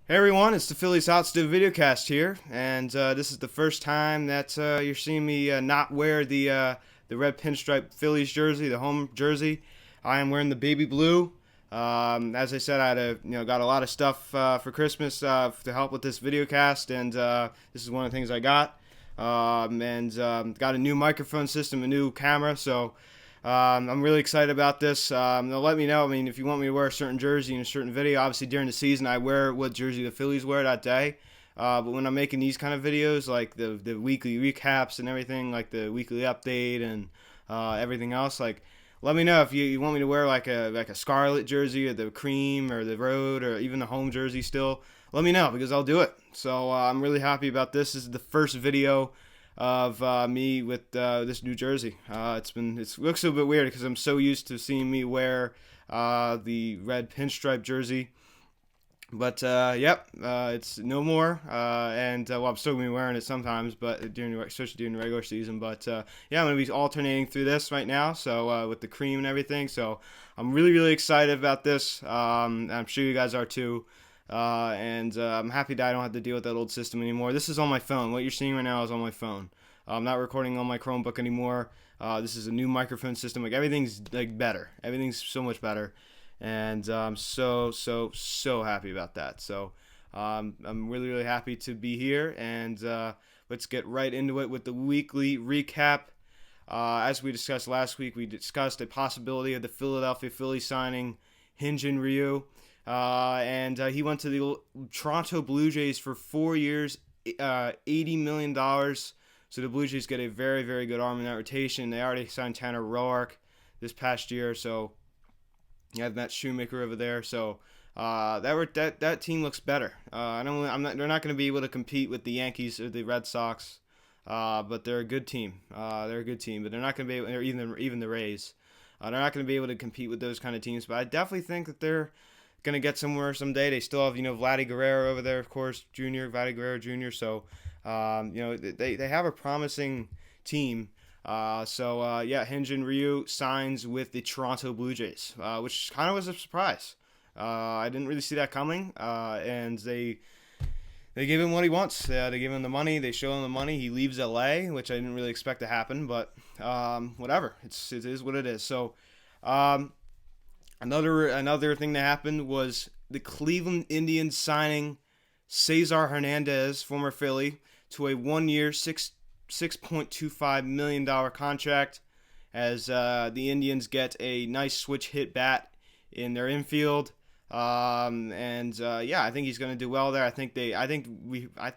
Hey everyone, it's the Phillies Offseason Vidcast here, and this is the first time that you're seeing me not wear the red pinstripe Phillies jersey, the home jersey. I am wearing the baby blue. As I said, I had got a lot of stuff for Christmas to help with this videocast, and this is one of the things I got. And got a new microphone system, a new camera, so I'm really excited about this. They'll let me know. I mean, if you want me to wear a certain jersey in a certain video, obviously during the season I wear what jersey the Phillies wear that day. But when I'm making these kind of videos, like the weekly recaps and everything, like the weekly update and everything else, like let me know if you want me to wear like a scarlet jersey or the cream or the road or even the home jersey still. Let me know because I'll do it. So I'm really happy about this. This is the first video of me with this New Jersey. It looks a bit weird because I'm so used to seeing me wear the red pinstripe jersey. But yep, it's no more. And well, I'm still gonna be wearing it sometimes, but especially during the regular season. But yeah, I'm gonna be alternating through this right now. So with the cream and everything. So I'm really excited about this. I'm sure you guys are too. And I'm happy that I don't have to deal with that old system anymore. This is on my phone. What you're seeing right now is on my phone. I'm not recording on my Chromebook anymore. This is a new microphone system. Like everything's like better. Everything's so much better, and I'm so happy about that. So I'm really happy to be here, and let's get right into it with the weekly recap. As we discussed last week, we discussed a possibility of the Philadelphia Phillies signing Hyun-Jin Ryu. And he went to the Toronto Blue Jays for 4 years, $80 million. So the Blue Jays get a very good arm in that rotation. They already signed Tanner Roark this past year, so you have Matt Shoemaker over there. So that team looks better. They're not going to be able to compete with the Yankees or the Red Sox, but they're a good team. They're a good team, but they're not going to be able, or even the Rays. They're not going to be able to compete with those kind of teams. But I definitely think that they're gonna get somewhere someday. They still have Vladdy Guerrero over there, of course, Vladdy Guerrero Jr. So they have a promising team. Yeah, Hyun-Jin Ryu signs with the Toronto Blue Jays, which kind of was a surprise. I didn't really see that coming, and they give him what he wants. They give him the money. They show him the money. He leaves LA, which I didn't really expect to happen, but whatever. It is what it is. So. Another thing that happened was the Cleveland Indians signing Cesar Hernandez, former Philly, to a 1 year, $6.25 million contract, as the Indians get a nice switch hit bat in their infield. Yeah, I think he's going to do well there. I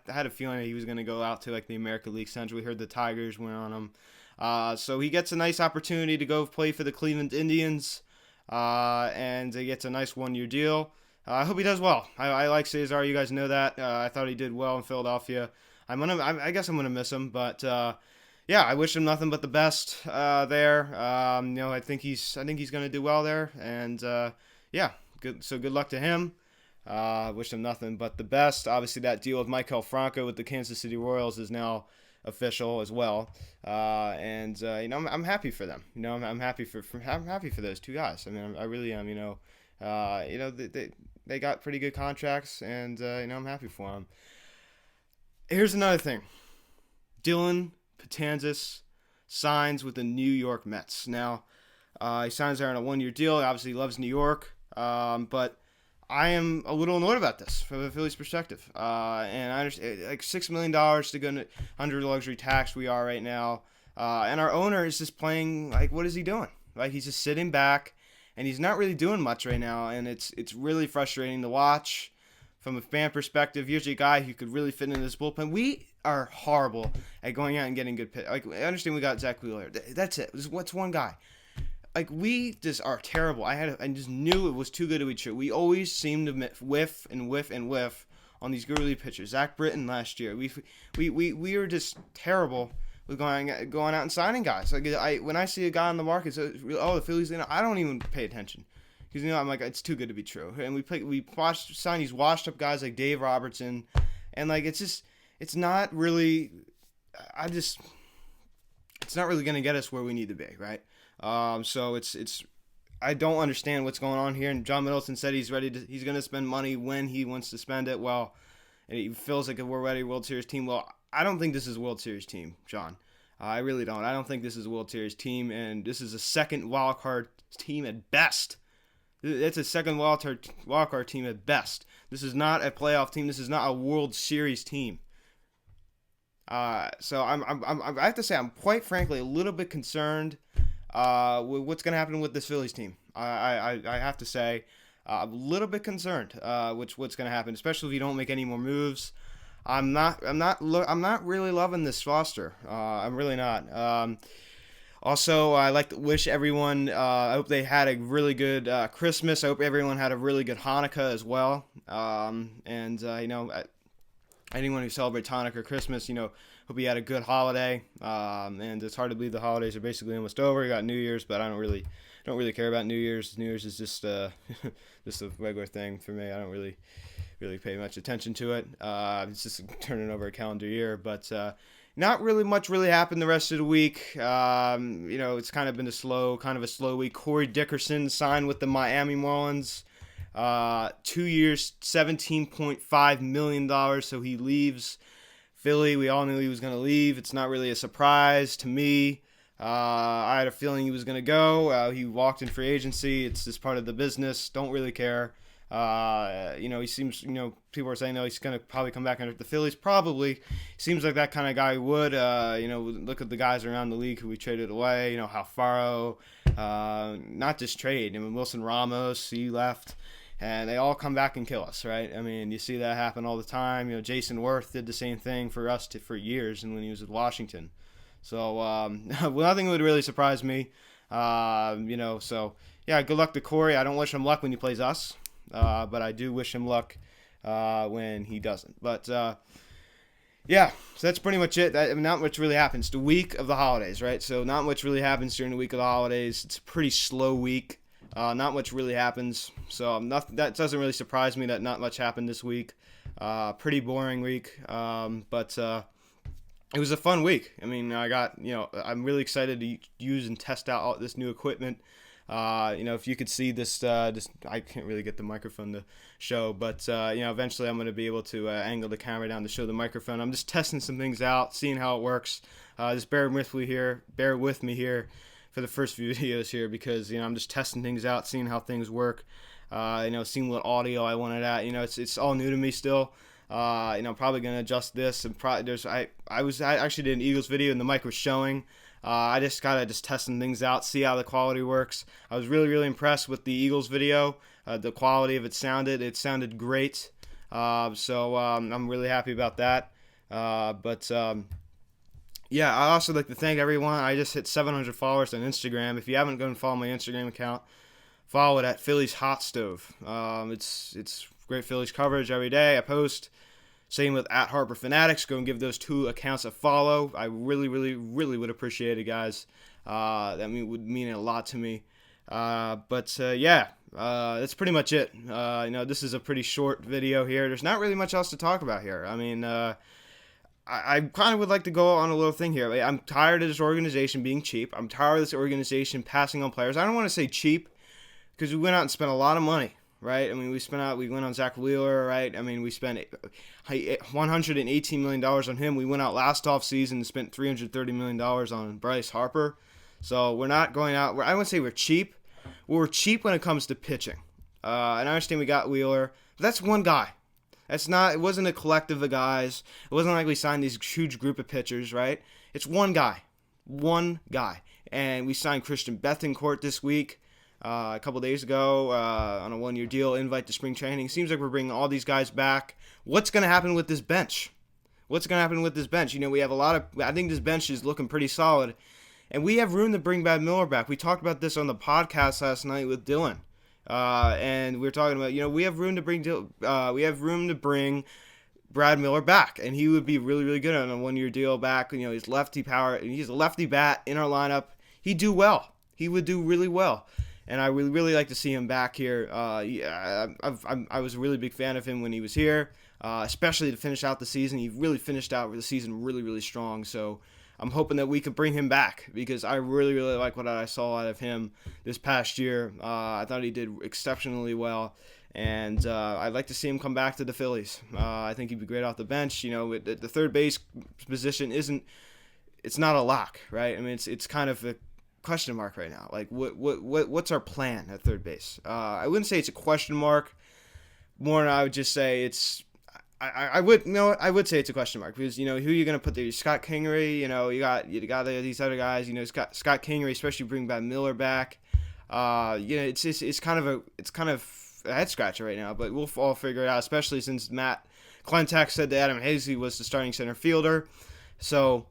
had a feeling that he was going to go out to like the American League Central. We heard the Tigers went on him. So he gets a nice opportunity to go play for the Cleveland Indians. And he gets a nice 1 year deal. I hope he does well. I like Cesar. You guys know that. I thought he did well in Philadelphia. I guess I'm gonna miss him, but yeah, I wish him nothing but the best there. I think he's gonna do well there, and yeah, good. So good luck to him. Wish him nothing but the best. Obviously, that deal with Maikel Franco with the Kansas City Royals is now official as well, I'm happy for them. I'm happy I'm happy for those two guys. I mean, I really am. They got pretty good contracts, and I'm happy for them. Here's another thing: Dylan Patanzas signs with the New York Mets. Now, he signs there on a 1 year deal. Obviously, he loves New York, but I am a little annoyed about this from the Phillies' perspective. And I understand, like $6 million to go under the luxury tax we are right now. And our owner is just playing, like, what is he doing? Like, he's just sitting back, and he's not really doing much right now. And it's really frustrating to watch from a fan perspective. Here's a guy who could really fit into this bullpen. We are horrible at going out and getting good pitch. Like, I understand we got Zach Wheeler. That's it. What's one guy? Like, we just are terrible. I just knew it was too good to be true. We always seem to whiff on these early pitchers. Zach Britton last year, we were just terrible with going out and signing guys. Like, when I see a guy on the market, the Phillies, I don't even pay attention because I'm like, it's too good to be true. And we sign these washed up guys like Dave Robertson, and like it's not really it's not really gonna get us where we need to be, right? So it's I don't understand what's going on here. And John Middleton said he's going to spend money when he wants to spend it. Well, and he feels like a we're ready World Series team. Well, I don't think this is a World Series team, John. I really don't. I don't think this is a World Series team, and this is a second wild card team at best. It's a second wild card team at best. This is not a playoff team. This is not a World Series team. So I have to say I'm quite frankly a little bit concerned with what's going to happen with this Phillies team. I have to say I'm a little bit concerned what's going to happen, especially if you don't make any more moves. I'm not really loving this roster. I'm really not. Also, I like to wish everyone. I hope they had a really good Christmas. I hope everyone had a really good Hanukkah as well. Anyone who celebrates Hanukkah or Christmas, hope you had a good holiday. And it's hard to believe the holidays are basically almost over. You got New Year's, but I don't really care about New Year's. New Year's is just just a regular thing for me. I don't really pay much attention to it. It's just turning over a calendar year, but not really much really happened the rest of the week. It's kind of been a slow week. Corey Dickerson signed with the Miami Marlins. 2 years, $17.5 million, so he leaves Philly. We all knew he was going to leave. It's not really a surprise to me. I had a feeling he was going to go. He walked in free agency. It's just part of the business. Don't really care. He seems, people are saying, no, he's going to probably come back under the Phillies. Probably. Seems like that kind of guy would. Look at the guys around the league who we traded away. Alfaro, not just trade. Wilson Ramos, he left. And they all come back and kill us, right? I mean, you see that happen all the time. Jason Worth did the same thing for us for years, and when he was with Washington. So nothing would really surprise me. So yeah, good luck to Corey. I don't wish him luck when he plays us, but I do wish him luck when he doesn't. But yeah, so that's pretty much it. Not much really happens. The week of the holidays, right? So not much really happens during the week of the holidays. It's a pretty slow week. Not much really happens, so that doesn't really surprise me that not much happened this week. Pretty boring week, but it was a fun week. I mean, I'm really excited to use and test out all this new equipment. If you could see this, I can't really get the microphone to show, but eventually I'm going to be able to angle the camera down to show the microphone. I'm just testing some things out, seeing how it works. Just bear with me here. For the first few videos here, because I'm just testing things out, seeing how things work, seeing what audio I wanted at. It's all new to me still. I'm probably gonna adjust this, and I actually did an Eagles video and the mic was showing. I just gotta testing things out, see how the quality works. I was really impressed with the Eagles video. The quality of it sounded great. I'm really happy about that. Yeah, I also like to thank everyone. I just hit 700 followers on Instagram. If you haven't gone and follow my Instagram account, follow it at Phillies Hot Stove. It's great Phillies coverage every day. I post. Same with at Harper Fanatics. Go and give those two accounts a follow. I really would appreciate it, guys. That would mean a lot to me. That's pretty much it. This is a pretty short video here. There's not really much else to talk about here. I mean, I kind of would like to go on a little thing here. I'm tired of this organization being cheap. I'm tired of this organization passing on players. I don't want to say cheap because we went out and spent a lot of money, right? I mean, we went on Zach Wheeler, right? I mean, we spent $118 million on him. We went out last offseason and spent $330 million on Bryce Harper. So we're not going out. I wouldn't say we're cheap. We're cheap when it comes to pitching. And I understand we got Wheeler, but that's one guy. It wasn't a collective of guys. It wasn't like we signed these huge group of pitchers, right? It's one guy. And we signed Christian Bethancourt this week, a couple days ago, on a one-year deal, invite to spring training. Seems like we're bringing all these guys back. What's going to happen with this bench? We have I think this bench is looking pretty solid. And we have room to bring Brad Miller back. We talked about this on the podcast last night with Dylan. And we were talking about, we have room to bring Brad Miller back, and he would be really good on a one-year deal back. He's lefty power, he's a lefty bat in our lineup. He'd do well. He would do really well, and I would really like to see him back here. I was a really big fan of him when he was here, especially to finish out the season. He really finished out the season really strong. So I'm hoping that we could bring him back because I really, really like what I saw out of him this past year. I thought he did exceptionally well, and I'd like to see him come back to the Phillies. I think he'd be great off the bench. The third base position it's not a lock, right? I mean, it's kind of a question mark right now. Like, what's our plan at third base? I wouldn't say it's a question mark. More than I would just say it's. I would say it's a question mark because who are you going to put there? Scott Kingery, you got these other guys. Scott Kingery, especially bring back Miller back. It's kind of a head scratcher right now, but we'll all figure it out. Especially since Matt Klentak said that Adam Hazley was the starting center fielder, so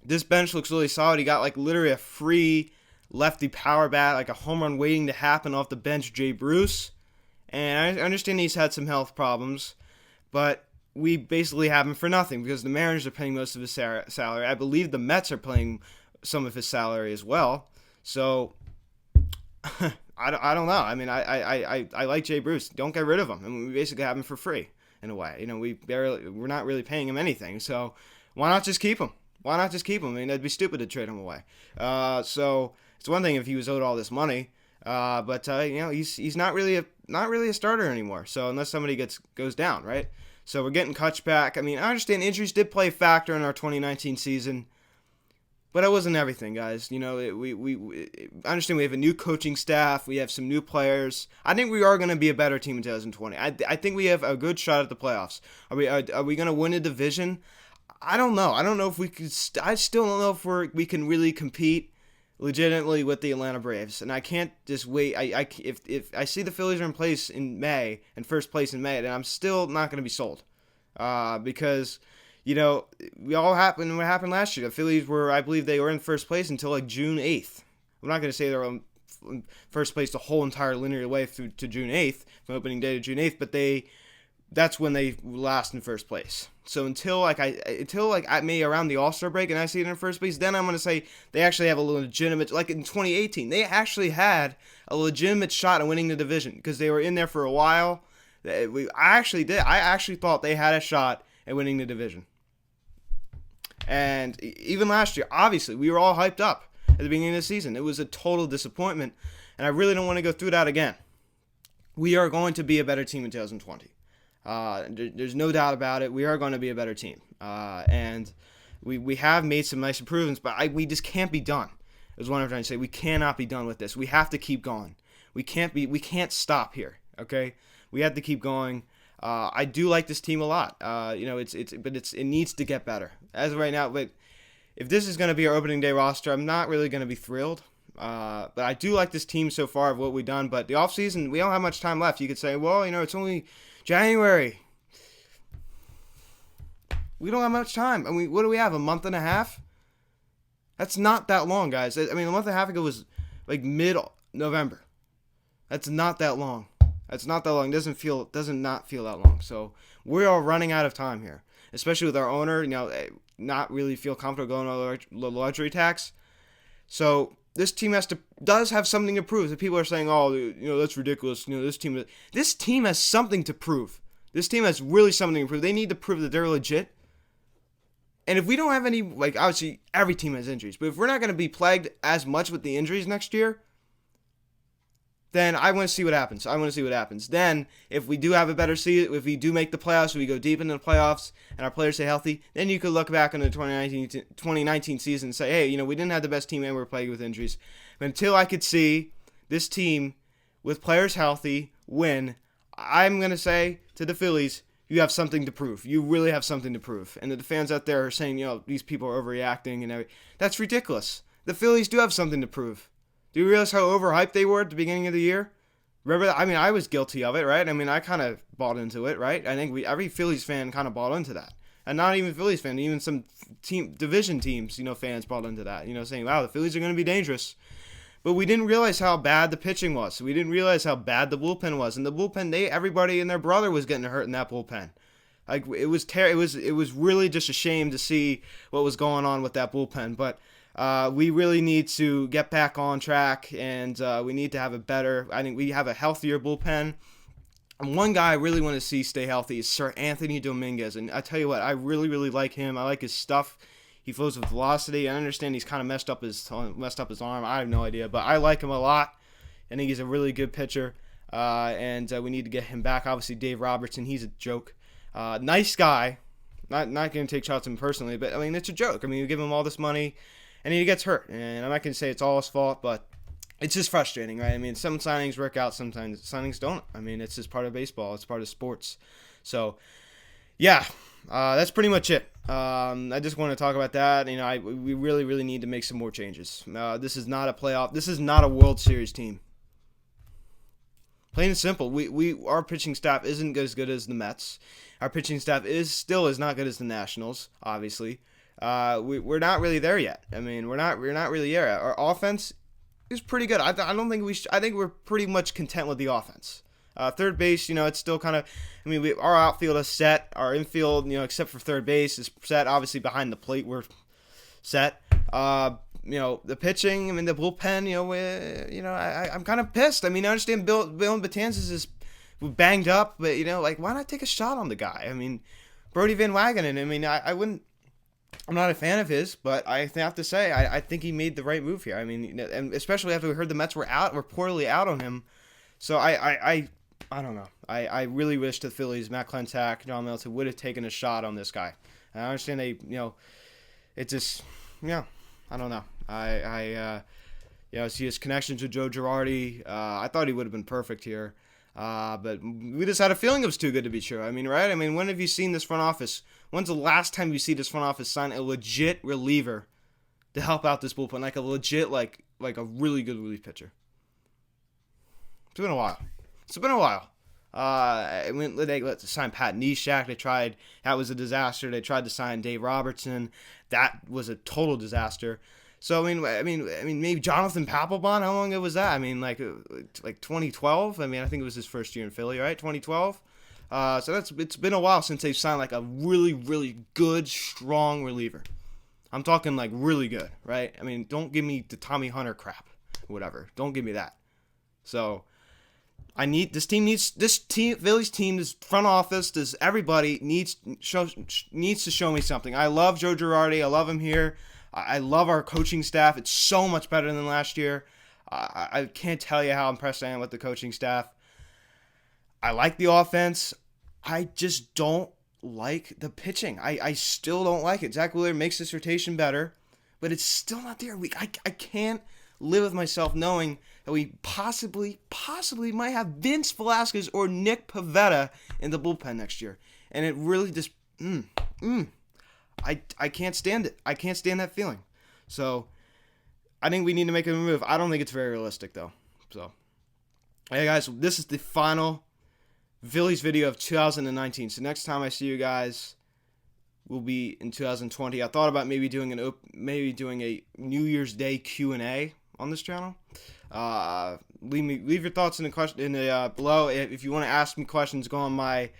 this bench looks really solid. He got like literally a free lefty power bat, like a home run waiting to happen off the bench, Jay Bruce, and I understand he's had some health problems. But we basically have him for nothing because the Mariners are paying most of his salary. I believe the Mets are paying some of his salary as well. So I don't know. I mean, I like Jay Bruce. Don't get rid of him. I mean, we basically have him for free in a way. We're not really paying him anything. So why not just keep him? Why not just keep him? I mean, that'd be stupid to trade him away. So it's one thing if he was owed all this money. But he's not really a starter anymore. So unless somebody goes down, right? So we're getting Kutch back. I mean, I understand injuries did play a factor in our 2019 season, but it wasn't everything, guys. We understand we have a new coaching staff. We have some new players. I think we are going to be a better team in 2020. I think we have a good shot at the playoffs. Are we going to win a division? I don't know. I don't know if we could. I still don't know if we can really compete legitimately with the Atlanta Braves, and I can't just wait. If I see the Phillies are in first place in May, then I'm still not going to be sold, because what happened last year. The Phillies I believe they were in first place until like June 8th. I'm not going to say they were in first place the whole entire linear way through to June 8th, from opening day to June 8th, but that's when they last in first place. So until May around the All-Star break and I see it in first place, then I'm going to say they actually have a legitimate, like in 2018, they actually had a legitimate shot at winning the division because they were in there for a while. I actually thought they had a shot at winning the division. And even last year, obviously, we were all hyped up at the beginning of the season. It was a total disappointment, and I really don't want to go through that again. We are going to be a better team in 2020. There's no doubt about it. We are going to be a better team, and we have made some nice improvements, but we just can't be done. Is what I'm trying to say. We cannot be done with this. We have to keep going. We can't stop here. Okay, we have to keep going. I do like this team a lot. It needs to get better as of right now. But if this is going to be our opening day roster, I'm not really going to be thrilled. But I do like this team so far of what we've done. But the offseason, we don't have much time left. You could say, well, it's only January. We don't have much time. I mean, what do we have? A month and a half? That's not that long, guys. I mean, a month and a half ago was like mid-November. That's not that long. That's not that long. It does not feel that long. So we are running out of time here, especially with our owner. Not really feel comfortable going on the luxury tax. So this team does have something to prove. The people are saying, "Oh, that's ridiculous." This team has something to prove. This team has really something to prove. They need to prove that they're legit. And if we don't have any, obviously every team has injuries, but if we're not going to be plagued as much with the injuries next year, then I want to see what happens. Then, if we do have a better season, if we do make the playoffs, if we go deep into the playoffs, and our players stay healthy, then you could look back on the 2019 season and say, hey, we didn't have the best team and we're plagued with injuries. But until I could see this team with players healthy win, I'm going to say to the Phillies, you have something to prove. You really have something to prove. And the fans out there are saying, these people are overreacting and everything. That's ridiculous. The Phillies do have something to prove. Do you realize how overhyped they were at the beginning of the year? Remember that? I mean, I was guilty of it, right? I mean, I kind of bought into it, right? I think every Phillies fan kind of bought into that. And not even Phillies fans, even some division teams, fans bought into that, saying, wow, the Phillies are going to be dangerous. But we didn't realize how bad the pitching was. We didn't realize how bad the bullpen was. And the bullpen, everybody and their brother was getting hurt in that bullpen. Like, it was really just a shame to see what was going on with that bullpen. But we really need to get back on track, and we need to have I think we have a healthier bullpen. And one guy I really want to see stay healthy is Sir Anthony Dominguez. And I tell you what, I really, really like him. I like his stuff. He flows with velocity. I understand he's kind of messed up his arm. I have no idea, but I like him a lot. I think he's a really good pitcher, and we need to get him back. Obviously, Dave Robertson, he's a joke. Nice guy. Not going to take shots at him personally, but I mean, it's a joke. I mean, you give him all this money, and he gets hurt. And I'm not going to say it's all his fault, but it's just frustrating, right? I mean, some signings work out, sometimes signings don't. I mean, it's just part of baseball. It's part of sports. So, yeah, that's pretty much it. I just want to talk about that. You know, we really, really need to make some more changes. This is not a playoff. This is not a World Series team. Plain and simple. Our pitching staff isn't as good as the Mets. Our pitching staff still is not good as the Nationals. Obviously, we're not really there yet. I mean, we're not really there. Our offense is pretty good. I don't think I think we're pretty much content with the offense. Third base, you know, it's still kind of. I mean, our outfield is set. Our infield, you know, except for third base, is set. Obviously, behind the plate, we're set. You know, the pitching, I mean, the bullpen, I'm kind of pissed. I mean, I understand Bill Betances is banged up, but, you know, like, why not take a shot on the guy? I mean, Brody Van Wagenen, I mean, I'm not a fan of his, but I have to say, I think he made the right move here. I mean, and especially after we heard the Mets were poorly out on him. So I don't know. I really wish the Phillies, Matt Klentak, John Middleton would have taken a shot on this guy. And I understand it just, I don't know. I see his connections with Joe Girardi. I thought he would have been perfect here. But we just had a feeling it was too good to be true. I mean, right? I mean, when have you seen this front office? When's the last time you see this front office sign a legit reliever to help out this bullpen? Like a legit, like a really good relief pitcher. It's been a while. They sign Pat Neshek. That was a disaster. They tried to sign Dave Robertson. That was a total disaster. So I mean, maybe Jonathan Papelbon. How long ago was that? I mean, like 2012. I mean, I think it was his first year in Philly, right? 2012. So it's been a while since they've signed like a really, really good, strong reliever. I'm talking like really good, right? I mean, don't give me the Tommy Hunter crap, whatever. Don't give me that. So Phillies team, this front office, everybody needs to show me something. I love Joe Girardi. I love him here. I love our coaching staff. It's so much better than last year. I can't tell you how impressed I am with the coaching staff. I like the offense. I just don't like the pitching. I still don't like it. Zach Wheeler makes this rotation better, but it's still not there. I can't live with myself knowing that we possibly might have Vince Velasquez or Nick Pivetta in the bullpen next year. And it really just, I can't stand it. I can't stand that feeling. So I think we need to make a move. I don't think it's very realistic, though. So, hey, guys, this is the final Phillies video of 2019. So next time I see you guys will be in 2020. I thought about maybe doing a New Year's Day Q&A on this channel. Leave your thoughts in the below. If you want to ask me questions, go on my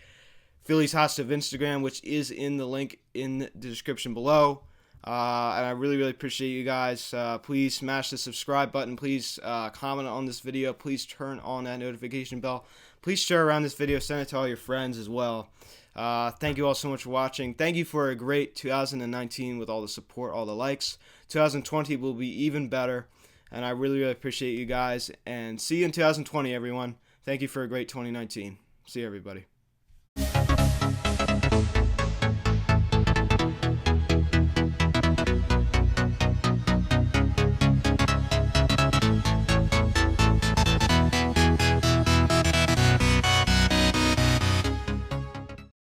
Phillies Hot Stuff Instagram, which is in the link in the description below. And I really, really appreciate you guys. Please smash the subscribe button. Please comment on this video. Please turn on that notification bell. Please share around this video. Send it to all your friends as well. Thank you all so much for watching. Thank you for a great 2019 with all the support, all the likes. 2020 will be even better. And I really, really appreciate you guys. And see you in 2020, everyone. Thank you for a great 2019. See you, everybody.